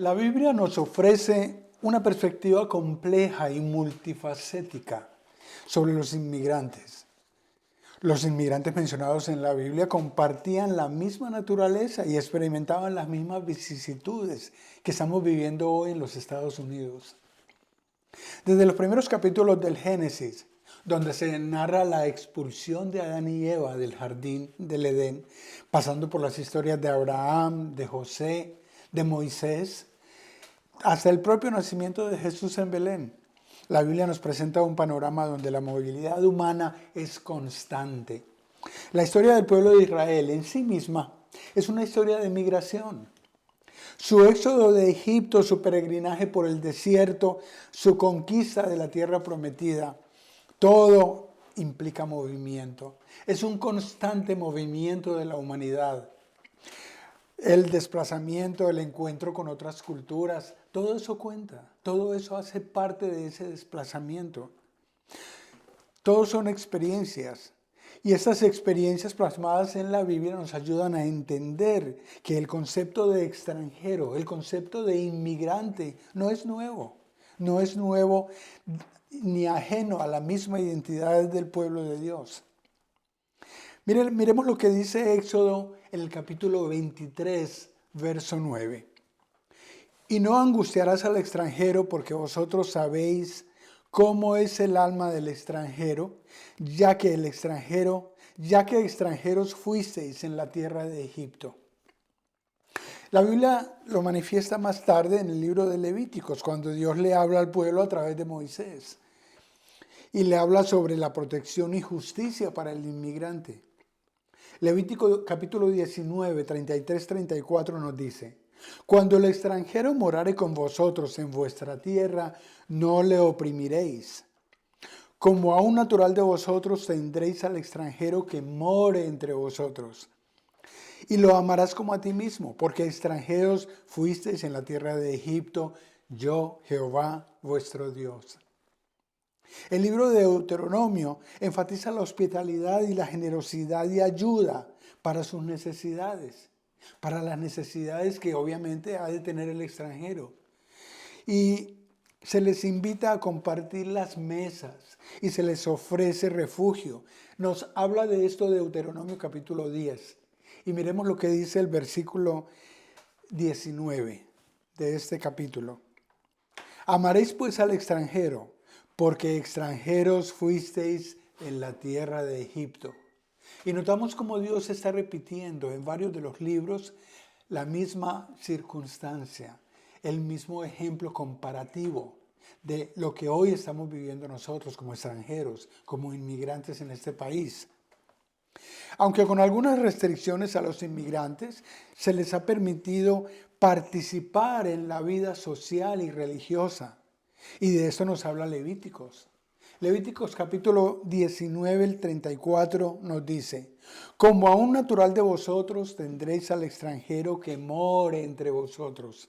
La Biblia nos ofrece una perspectiva compleja y multifacética sobre los inmigrantes. Los inmigrantes mencionados en la Biblia compartían la misma naturaleza y experimentaban las mismas vicisitudes que estamos viviendo hoy en los Estados Unidos. Desde los primeros capítulos del Génesis, donde se narra la expulsión de Adán y Eva del jardín del Edén, pasando por las historias de Abraham, de José, de Moisés, hasta el propio nacimiento de Jesús en Belén. La Biblia nos presenta un panorama donde la movilidad humana es constante. La historia del pueblo de Israel en sí misma es una historia de migración. Su éxodo de Egipto, su peregrinaje por el desierto, su conquista de la tierra prometida, todo implica movimiento. Es un constante movimiento de la humanidad. El desplazamiento, el encuentro con otras culturas, todo eso cuenta, todo eso hace parte de ese desplazamiento. Todos son experiencias y estas experiencias plasmadas en la Biblia nos ayudan a entender que el concepto de extranjero, el concepto de inmigrante no es nuevo ni ajeno a la misma identidad del pueblo de Dios. Miremos lo que dice Éxodo en el capítulo 23, verso 9. Y no angustiarás al extranjero porque vosotros sabéis cómo es el alma del extranjero, ya que extranjeros fuisteis en la tierra de Egipto. La Biblia lo manifiesta más tarde en el libro de Levíticos, cuando Dios le habla al pueblo a través de Moisés. Y le habla sobre la protección y justicia para el inmigrante. Levítico capítulo 19, 33-34 nos dice: Cuando el extranjero morare con vosotros en vuestra tierra, no le oprimiréis. Como a un natural de vosotros tendréis al extranjero que more entre vosotros. Y lo amarás como a ti mismo, porque extranjeros fuisteis en la tierra de Egipto, yo, Jehová, vuestro Dios. El libro de Deuteronomio enfatiza la hospitalidad y la generosidad y ayuda para sus necesidades, para las necesidades que obviamente ha de tener el extranjero. Y se les invita a compartir las mesas y se les ofrece refugio. Nos habla de esto Deuteronomio capítulo 10. Y miremos lo que dice el versículo 19 de este capítulo. Amaréis pues al extranjero, porque extranjeros fuisteis en la tierra de Egipto. Y notamos cómo Dios está repitiendo en varios de los libros la misma circunstancia, el mismo ejemplo comparativo de lo que hoy estamos viviendo nosotros como extranjeros, como inmigrantes en este país. Aunque con algunas restricciones a los inmigrantes, se les ha permitido participar en la vida social y religiosa. Y de esto nos habla Levíticos. Levíticos capítulo 19, el 34 nos dice: Como a un natural de vosotros tendréis al extranjero que more entre vosotros.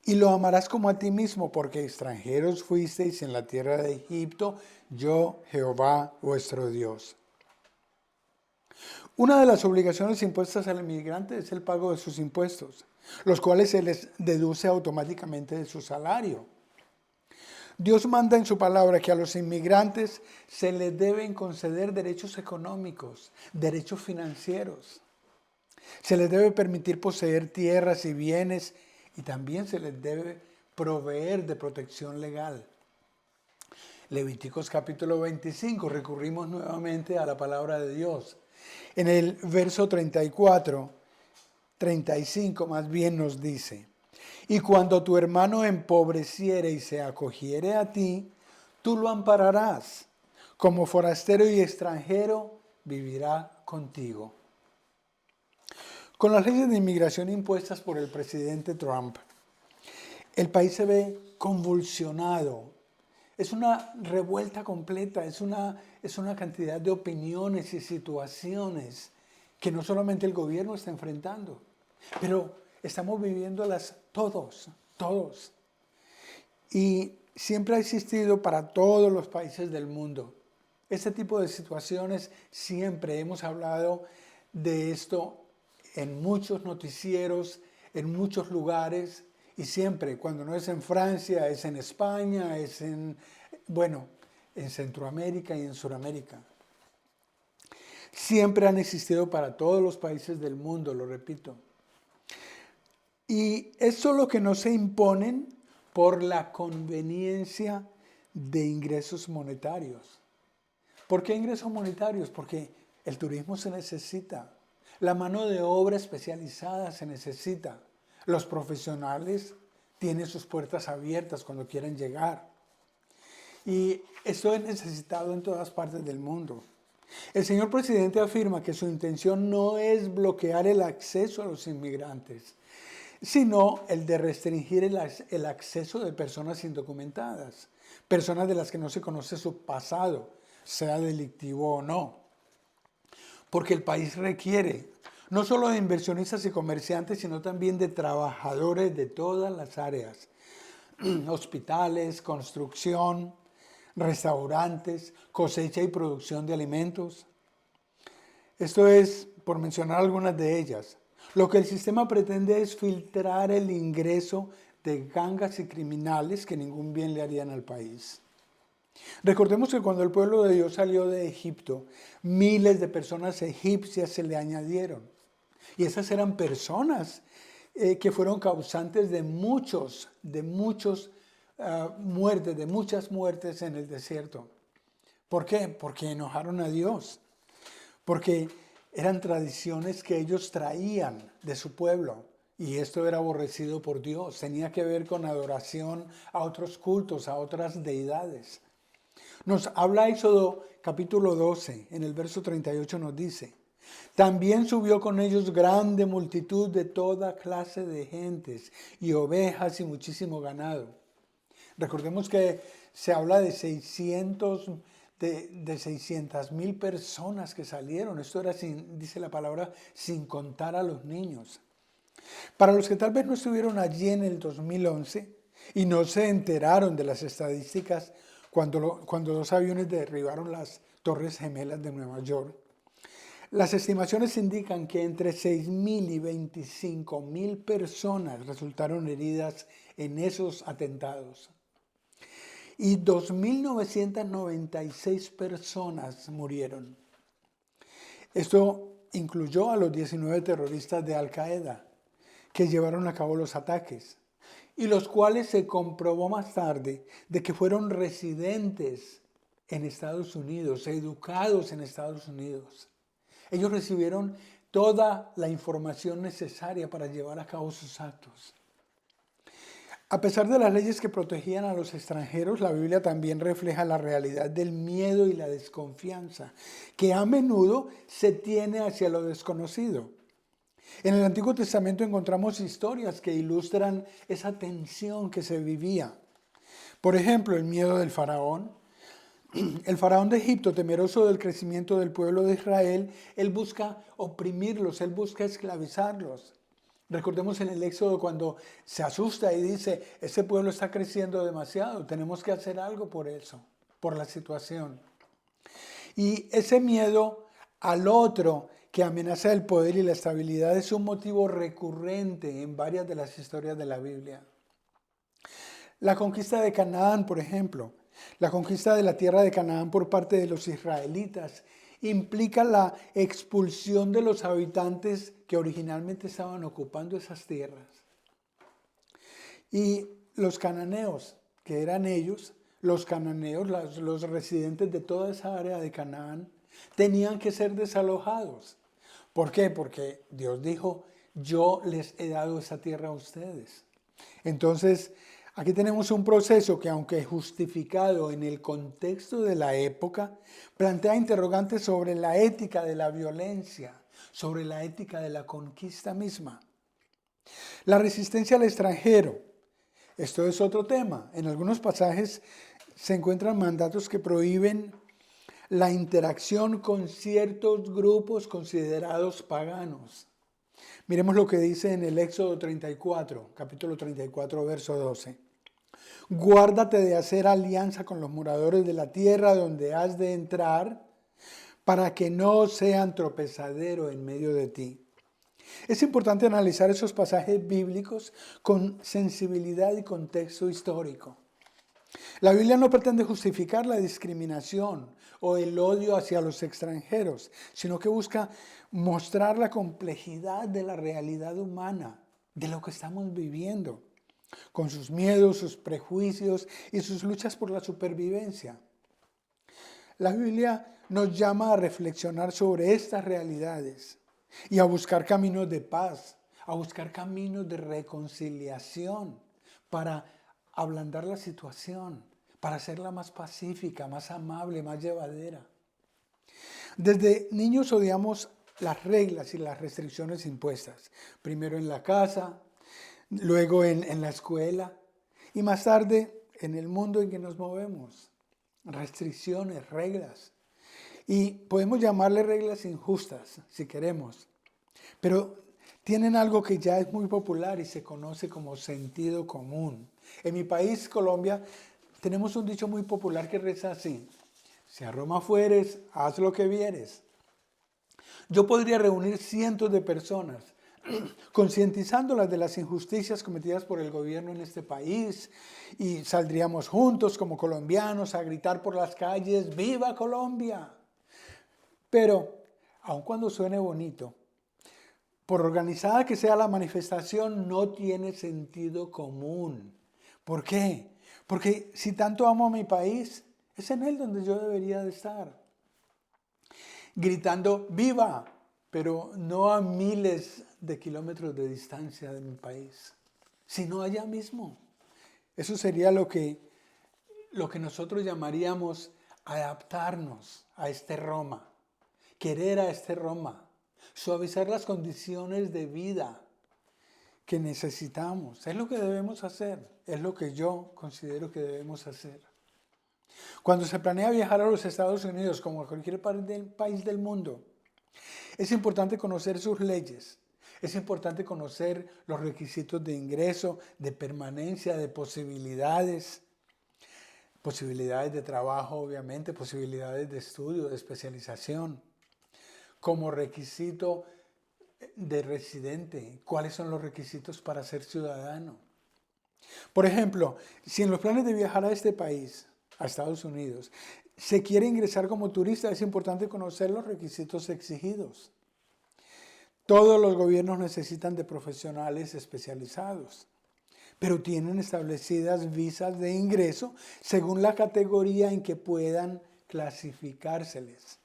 Y lo amarás como a ti mismo, porque extranjeros fuisteis en la tierra de Egipto, yo, Jehová, vuestro Dios. Una de las obligaciones impuestas al inmigrante es el pago de sus impuestos, los cuales se les deduce automáticamente de su salario. Dios manda en su palabra que a los inmigrantes se les deben conceder derechos económicos, derechos financieros. Se les debe permitir poseer tierras y bienes y también se les debe proveer de protección legal. Levíticos capítulo 25, recurrimos nuevamente a la palabra de Dios. En el verso 34, 35 más bien nos dice: Y cuando tu hermano empobreciere y se acogiere a ti, tú lo ampararás. Como forastero y extranjero, vivirá contigo. Con las leyes de inmigración impuestas por el presidente Trump, el país se ve convulsionado. Es una revuelta completa, es una cantidad de opiniones y situaciones que no solamente el gobierno está enfrentando, pero estamos viviéndolas todos. Y siempre ha existido para todos los países del mundo. Este tipo de situaciones siempre hemos hablado de esto en muchos noticieros, en muchos lugares y siempre, cuando no es en Francia, es en España, es en Centroamérica y en Sudamérica. Siempre han existido para todos los países del mundo, lo repito. Y es solo que no se imponen por la conveniencia de ingresos monetarios. ¿Por qué ingresos monetarios? Porque el turismo se necesita, la mano de obra especializada se necesita, los profesionales tienen sus puertas abiertas cuando quieren llegar. Y esto es necesitado en todas partes del mundo. El señor presidente afirma que su intención no es bloquear el acceso a los inmigrantes, sino el de restringir el acceso de personas indocumentadas, personas de las que no se conoce su pasado, sea delictivo o no. Porque el país requiere no solo de inversionistas y comerciantes, sino también de trabajadores de todas las áreas, hospitales, construcción, restaurantes, cosecha y producción de alimentos. Esto es, por mencionar algunas de ellas. Lo que el sistema pretende es filtrar el ingreso de gangas y criminales que ningún bien le harían al país. Recordemos que cuando el pueblo de Dios salió de Egipto, miles de personas egipcias se le añadieron. Y esas eran personas que fueron causantes de muchas muertes en el desierto. ¿Por qué? Porque enojaron a Dios. Porque eran tradiciones que ellos traían de su pueblo. Y esto era aborrecido por Dios. Tenía que ver con adoración a otros cultos, a otras deidades. Nos habla Éxodo capítulo 12, en el verso 38 nos dice: también subió con ellos grande multitud de toda clase de gentes y ovejas y muchísimo ganado. Recordemos que se habla de 600.000 personas que salieron. Esto era, dice la palabra, sin contar a los niños. Para los que tal vez no estuvieron allí en el 2011 y no se enteraron de las estadísticas cuando dos aviones derribaron las Torres Gemelas de Nueva York, las estimaciones indican que entre 6.000 y 25.000 personas resultaron heridas en esos atentados. Y 2.996 personas murieron. Esto incluyó a los 19 terroristas de Al-Qaeda que llevaron a cabo los ataques, y los cuales se comprobó más tarde de que fueron residentes en Estados Unidos, educados en Estados Unidos. Ellos recibieron toda la información necesaria para llevar a cabo sus actos. A pesar de las leyes que protegían a los extranjeros, la Biblia también refleja la realidad del miedo y la desconfianza que a menudo se tiene hacia lo desconocido. En el Antiguo Testamento encontramos historias que ilustran esa tensión que se vivía. Por ejemplo, el miedo del faraón. El faraón de Egipto, temeroso del crecimiento del pueblo de Israel, él busca oprimirlos, él busca esclavizarlos. Recordemos en el Éxodo cuando se asusta y dice: ese pueblo está creciendo demasiado, tenemos que hacer algo por eso, por la situación. Y ese miedo al otro que amenaza el poder y la estabilidad es un motivo recurrente en varias de las historias de la Biblia. La conquista de Canaán, por ejemplo, la conquista de la tierra de Canaán por parte de los israelitas implica la expulsión de los habitantes que originalmente estaban ocupando esas tierras. Y los cananeos, que eran ellos, los cananeos, los residentes de toda esa área de Canaán, tenían que ser desalojados. ¿Por qué? Porque Dios dijo: yo les he dado esa tierra a ustedes. Entonces, aquí tenemos un proceso que, aunque justificado en el contexto de la época, plantea interrogantes sobre la ética de la violencia, sobre la ética de la conquista misma. La resistencia al extranjero. Esto es otro tema. En algunos pasajes se encuentran mandatos que prohíben la interacción con ciertos grupos considerados paganos. Miremos lo que dice en el Éxodo 34, capítulo 34, verso 12. Guárdate de hacer alianza con los moradores de la tierra donde has de entrar, para que no sean tropezadero en medio de ti. Es importante analizar esos pasajes bíblicos con sensibilidad y contexto histórico. La Biblia no pretende justificar la discriminación o el odio hacia los extranjeros, sino que busca mostrar la complejidad de la realidad humana, de lo que estamos viviendo, con sus miedos, sus prejuicios y sus luchas por la supervivencia. La Biblia nos llama a reflexionar sobre estas realidades y a buscar caminos de paz, a buscar caminos de reconciliación para ablandar la situación, para hacerla más pacífica, más amable, más llevadera. Desde niños odiamos las reglas y las restricciones impuestas, primero en la casa, luego en la escuela y más tarde en el mundo en que nos movemos. Restricciones, reglas. Y podemos llamarle reglas injustas, si queremos. Pero tienen algo que ya es muy popular y se conoce como sentido común. En mi país, Colombia, tenemos un dicho muy popular que reza así: si a Roma fueres, haz lo que vieres. Yo podría reunir cientos de personas concientizándolas de las injusticias cometidas por el gobierno en este país y saldríamos juntos como colombianos a gritar por las calles: ¡Viva Colombia! Pero, aun cuando suene bonito, por organizada que sea la manifestación, no tiene sentido común. ¿Por qué? Porque si tanto amo a mi país, es en él donde yo debería de estar. Gritando ¡viva!, pero no a miles de kilómetros de distancia de mi país, sino allá mismo. Eso sería lo que nosotros llamaríamos adaptarnos a este Roma, querer a este Roma, suavizar las condiciones de vida que necesitamos. Es lo que debemos hacer, es lo que yo considero que debemos hacer. Cuando se planea viajar a los Estados Unidos, como a cualquier país del mundo, es importante conocer sus leyes, es importante conocer los requisitos de ingreso, de permanencia, de posibilidades de trabajo, obviamente, posibilidades de estudio, de especialización. Como requisito de residente, ¿cuáles son los requisitos para ser ciudadano? Por ejemplo, si en los planes de viajar a este país, a Estados Unidos, se quiere ingresar como turista, es importante conocer los requisitos exigidos. Todos los gobiernos necesitan de profesionales especializados, pero tienen establecidas visas de ingreso según la categoría en que puedan clasificárseles.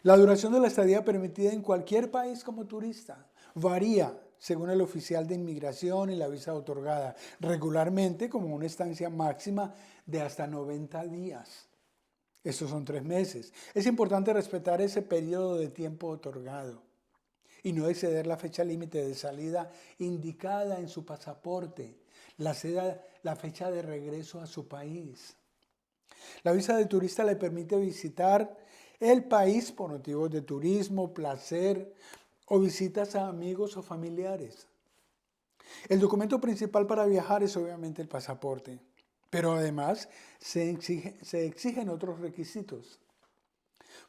La duración de la estadía permitida en cualquier país como turista varía según el oficial de inmigración y la visa otorgada, regularmente como una estancia máxima de hasta 90 días. Estos son 3 meses. Es importante respetar ese periodo de tiempo otorgado y no exceder la fecha límite de salida indicada en su pasaporte, la fecha de regreso a su país. La visa de turista le permite visitar el país por motivos de turismo, placer o visitas a amigos o familiares. El documento principal para viajar es obviamente el pasaporte, pero además se exigen otros requisitos.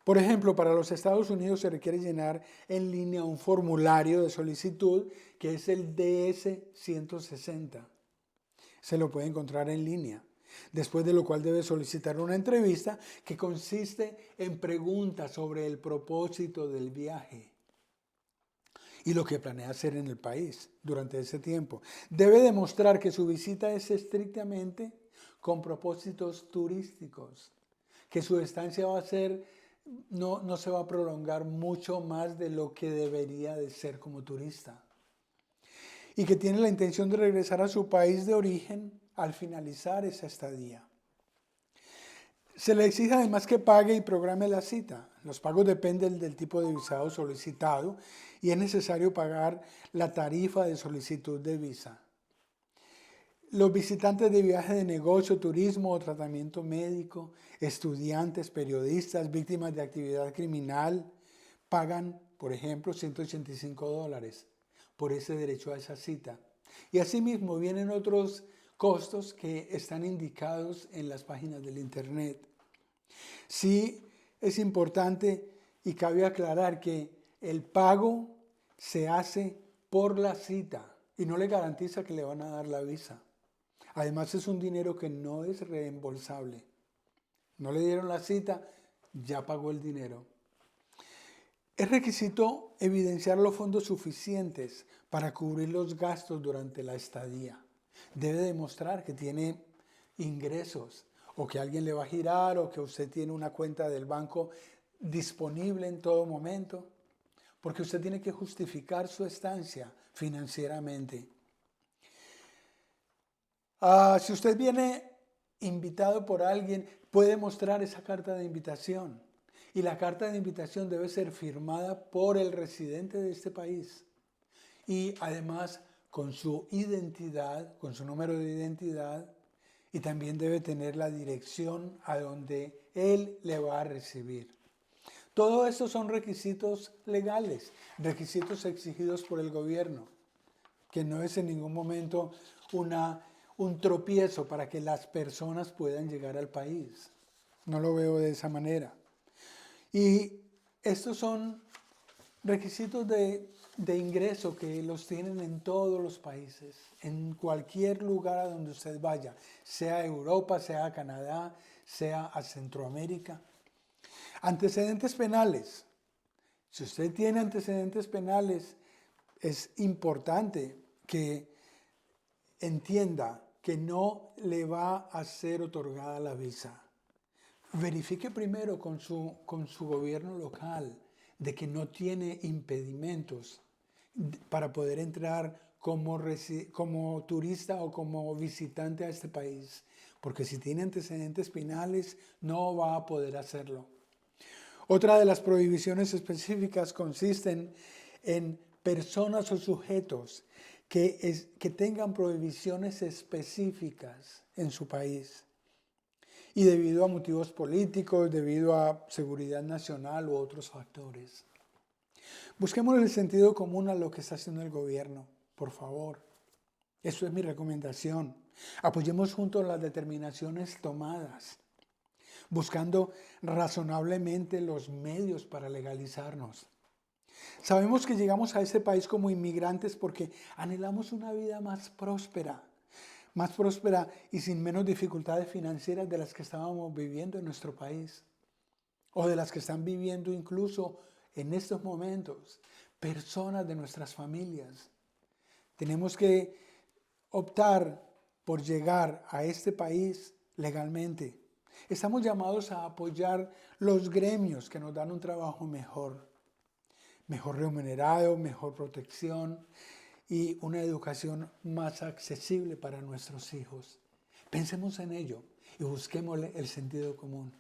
Por ejemplo, para los Estados Unidos se requiere llenar en línea un formulario de solicitud que es el DS-160. Se lo puede encontrar en línea. Después de lo cual debe solicitar una entrevista que consiste en preguntas sobre el propósito del viaje y lo que planea hacer en el país durante ese tiempo. Debe demostrar que su visita es estrictamente con propósitos turísticos, que su estancia va a ser, no se va a prolongar mucho más de lo que debería de ser como turista, y que tiene la intención de regresar a su país de origen al finalizar esa estadía. Se le exige además que pague y programe la cita. Los pagos dependen del tipo de visado solicitado y es necesario pagar la tarifa de solicitud de visa. Los visitantes de viaje de negocio, turismo o tratamiento médico, estudiantes, periodistas, víctimas de actividad criminal, pagan, por ejemplo, $185 por ese derecho a esa cita. Y asimismo vienen otros costos que están indicados en las páginas del internet. Sí, es importante y cabe aclarar que el pago se hace por la cita y no le garantiza que le van a dar la visa. Además es un dinero que no es reembolsable. No le dieron la cita, ya pagó el dinero. Es requisito evidenciar los fondos suficientes para cubrir los gastos durante la estadía. Debe demostrar que tiene ingresos o que alguien le va a girar o que usted tiene una cuenta del banco disponible en todo momento, porque usted tiene que justificar su estancia financieramente. Si usted viene invitado por alguien, puede mostrar esa carta de invitación. Y la carta de invitación debe ser firmada por el residente de este país. Y además con su identidad, con su número de identidad, y también debe tener la dirección a donde él le va a recibir. Todo esto son requisitos legales, requisitos exigidos por el gobierno, que no es en ningún momento un tropiezo para que las personas puedan llegar al país. No lo veo de esa manera. Y estos son requisitos de ingreso que los tienen en todos los países, en cualquier lugar a donde usted vaya, sea a Europa, sea a Canadá, sea a Centroamérica. Antecedentes penales. Si usted tiene antecedentes penales, es importante que entienda que no le va a ser otorgada la visa. Verifique primero con su gobierno local de que no tiene impedimentos para poder entrar como turista o como visitante a este país. Porque si tiene antecedentes penales, no va a poder hacerlo. Otra de las prohibiciones específicas consisten en personas o sujetos que tengan prohibiciones específicas en su país. Y debido a motivos políticos, debido a seguridad nacional u otros factores. Busquemos el sentido común a lo que está haciendo el gobierno, por favor. Eso es mi recomendación. Apoyemos juntos las determinaciones tomadas, buscando razonablemente los medios para legalizarnos. Sabemos que llegamos a este país como inmigrantes porque anhelamos una vida más próspera y sin menos dificultades financieras de las que estábamos viviendo en nuestro país o de las que están viviendo incluso en estos momentos personas de nuestras familias. Tenemos que optar por llegar a este país legalmente. Estamos llamados a apoyar los gremios que nos dan un trabajo mejor remunerado, mejor protección y una educación más accesible para nuestros hijos. Pensemos en ello y busquémosle el sentido común.